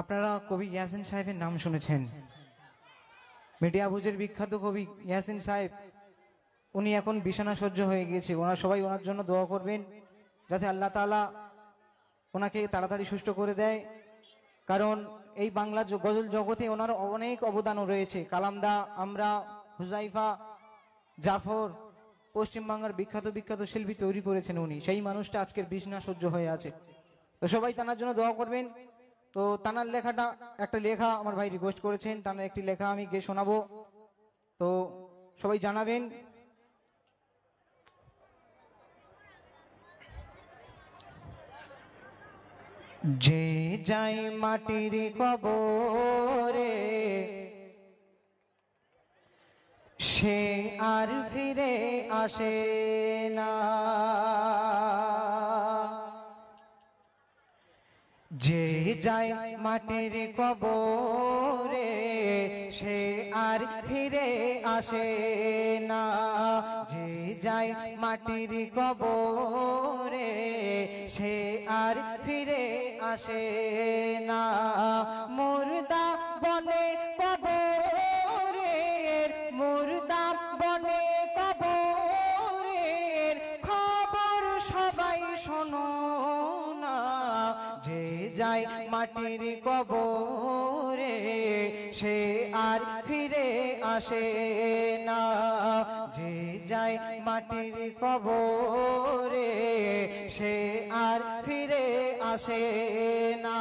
আপনারা কবি ইয়াসিন সাহেবের নাম শুনেছেন। মিডিয়া হাউজের বিখ্যাত কবি ইয়াসিন সাহেব, উনি এখন বিছানা সহ্য হয়ে গিয়েছে। ওনারা সবাই ওনার জন্য দোয়া করবেন যাতে আল্লাহ তাআলা ওনাকে তাড়াতাড়ি সুস্থ করে দেয়। কারণ এই বাংলা গজল জগতে ওনার অনেক অবদানও রয়েছে। কালামদা, আমরা, হুজাইফা, জাফর, পশ্চিমবাংলার বিখ্যাত বিখ্যাত শিল্পী তৈরি করেছেন উনি। সেই মানুষটা আজকের বিছানা সহ্য হয়ে আছে। তো সবাই তানার জন্য দোয়া করবেন। তো তানার লেখাটা একটা লেখা আমার ভাই রিকোয়েস্ট করেছেন, তানার একটি লেখা আমি গিয়ে শোনাবো। তো সবাই জানাবেন। যে যায় মাটির কবরে সে আর ফিরে আসে না, যে যায় মাটির কবরে সে আর ফিরে আসে না, যে যায় মাটির কবরে সে আর ফিরে আসে না। মুর্দা বনে কবরের, মুর্দা বনে কবরের খবর সবাই শোনো না, যে যায় মাটির কবরে সে আর ফিরে আসে না, যে যায় মাটির কবরে সে আর ফিরে আসে না।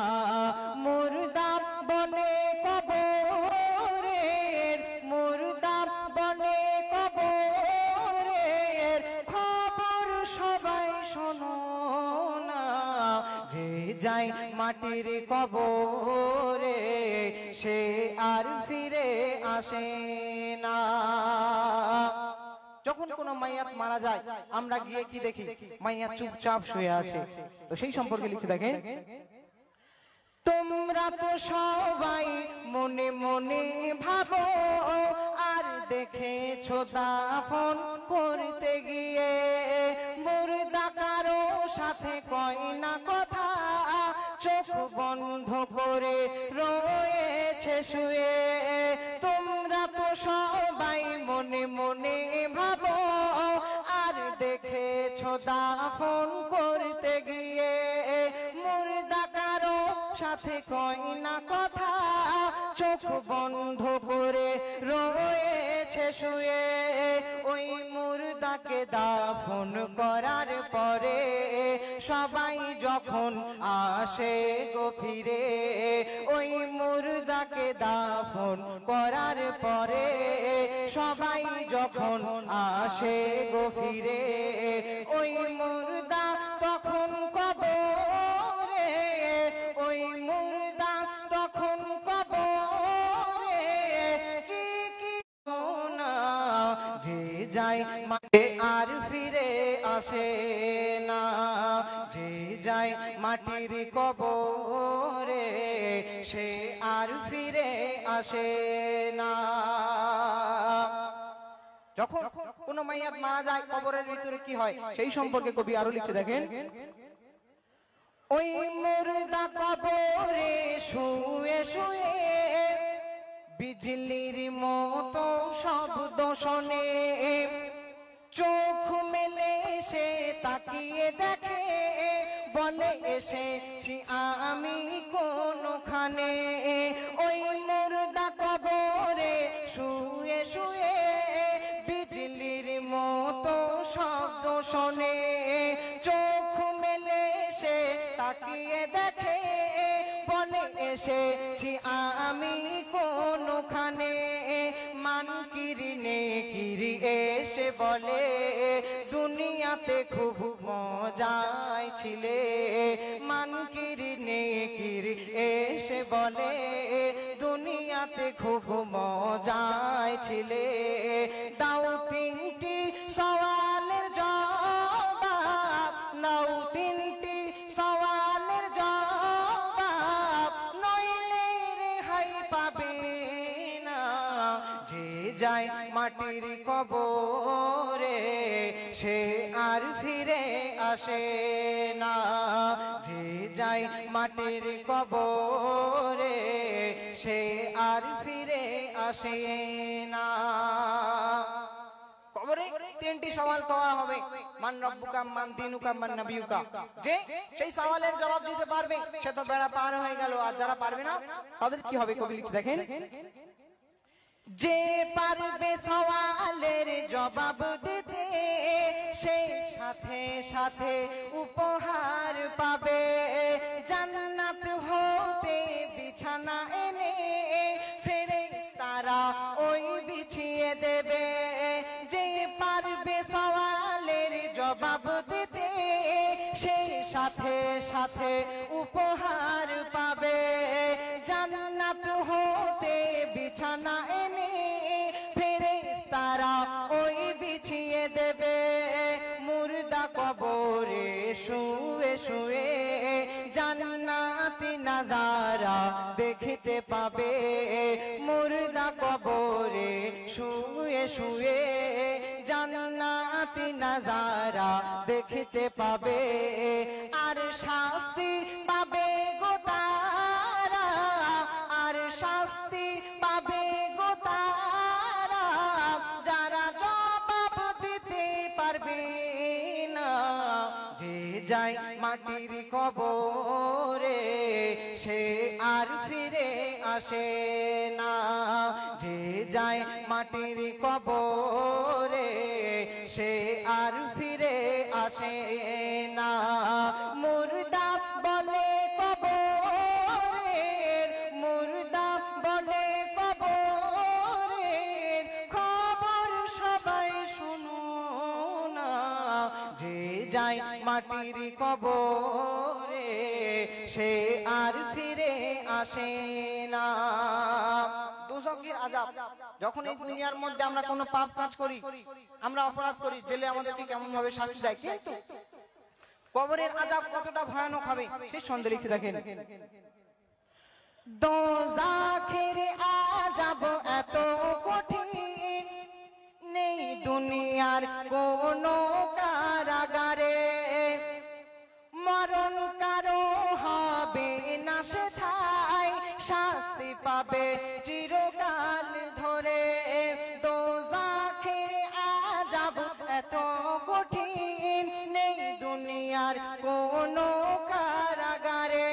মুর্দা বনে কবরের, মুর্দা বনে কবরের খবর সবাই শোনো না, যে যায় মাটির কবরে সে আর ফিরে আসে না। যখন কোনো মাইয়াত মারা যায় আমরা গিয়ে কি দেখি? মাইয়াত চুপচাপ শুয়ে আছে। তো সেই সম্পর্কে লিখছে, দেখেন, তোমরা তো সবাই মনে মনে ভাবো আর দেখেছো দাফন করতে গিয়ে মুর্দা কারো সাথে কয় না কথা, চোখ বন্ধ করে রয়েছে শুয়ে। তোমরা তো সবাই মনে মনে ভাবো আর দেখেছো দাফন করতে গিয়ে মুর্দা কারো সাথে কয় না কথা, চোখ বন্ধ করে রয়েছে শুয়ে। ওই মুর্দাকে দাফন করার পরে সবাই যখন আসে গো ফিরে, ওই মুর্দাকে দাফন করার পরে সবাই যখন আসে গো ফিরে, ওই মুর্দা তখন কবরে, ওই মুর্দা তখন কবরে কি কি না, যে যায় মাঠে আর ফিরে আসে না, যে যায় মাটির কবরে সে আর ফিরে আসে না। যখন কোন মাইয়াত মারা যায় কবরের ভিতরে কি হয় সেই সম্পর্কে কবি আরো লিখছে, দেখেন, ওই মুর্দা কবরে শুয়ে শুয়ে বিজলির মতো শব্দ শোনে, চোখ মেলে সে তাকিয়ে দেখে, বলে এসেছি আমি কোনখানে। ওই মুর্দা কবরে শুয়ে শুয়ে বিজলির মতো শব্দ শোনে, চোখ মেলে সে তাকিয়ে দেখে, বলে এসেছি আমি কোনখানে। মানকিরি নেকিরি এসে বলে দুনিয়াতে খুব মজায় ছিলে, মানকিরি নেকিরি এসে বলে দুনিয়াতে খুব মজায় ছিলে। দাও তিনটি সওয়ালের জবাব, নাও তিনটি সওয়ালের জবাব, নইলে রেহাই পাবে না, যে যায় মাটির কবরে সে আর ফিরে আসে না, যে যায় মাটির কবরে সে আর ফিরে আসে না। কবরে তিনটি সওয়াল করা হবে, মান রব্বুকা, মান দীনুকা, মান নবিয়ুকা। যে সেই সওয়ালের জবাব দিতে পারবে সে তো বেড়া পার হয়ে গেল, আর যারা পারবে না তাদের কি হবে কবি লিখে দেখেন, যে পারবে সওয়ালের জবাব দিতে সে সাথে সাথে উপহার পাবে, জান্নাত হতে বিছানা এনে ফেরেশতারা ওই বিছিয়ে দেবে। যে পারবে সওয়ালের জবাব দিতে সে সাথে সাথে উপহার পাবে, জান্নাত হতে বিছানা এনে ফেরেশতারা ওই বিছিয়ে দেবে। মুর্দা কবরে শুয়ে শুয়ে জান্নাতি নাজারা দেখতে পাবে, মুর্দা কবরে শুয়ে শুয়ে জান্নাতি নাজারা দেখতে পাবে। আর শাস্তি পাবে গো তারা, আর শাস্তি পাবে গো তারা, যারা জবাব দিতে পারবে না। যে যায় মাটির কবরে সে আর ফিরে আসে না, যে যায় মাটির কবরে সে আর ফিরে আসে না। মুর্দা বলে কবরের, মুর্দা বলে কবরের খবর সবাই শুনো না, যে যায় মাটির কবরে সে আর ফিরে আসে না। দোজখের আযাব, যখন এই দুনিয়ার মধ্যে আমরা কোনো পাপ কাজ করি, আমরা অপরাধ করি, জেলে আমাদেরকে কেমন ভাবে শাস্তি দেয়, কিন্তু কবরের আযাব কতটা ভয়ানক হবে সেই সন্দেহ লিখে দেখেন, দোজখের আযাব এত কঠিন নেই দুনিয়ার কোনো কারাগারে, মরণ কারো হবে না সেথায়, শাস্তি পাবে চিরকাল ধরে। দোজখের আযাব এত কঠিন নেই দুনিয়ার কোনো কারাগারে,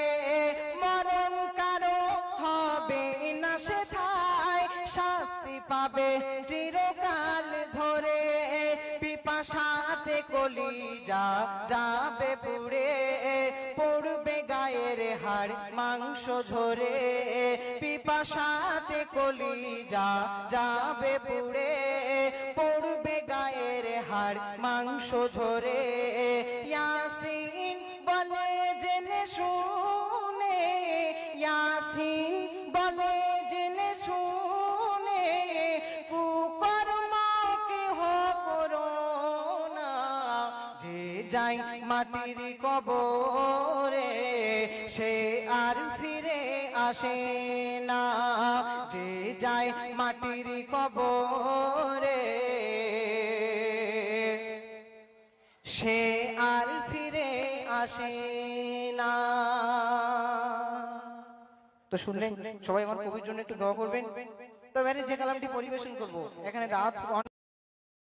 মরণ কারো হবে না সেথায়, শাস্তি পাবে চিরকাল ধরে। পিপাসাতে কলিজা যাবে পুড়ে, পড়বে গায়ের হাড় মাংস ঝরে, পিপাসাতে কলিজা যাবে পুড়ে, পড়বে গায়ের হাড় মাংস ঝরে। ইয়াসিন বলে জেনে শুনে, ইয়াসিন বলে জেনে শুনে, কুকর্ম কেহ করো না। যে যায় মাটির কবরে সে আর ফিরে আসে না, যে যায় মাটির কবরে সে আর ফিরে আসে না। তো শুনলেন সবাই, আমার কবির জন্য একটু দোয়া করবেন। তো এবারে যে কালামটি পরিবেশন করব, এখানে রাত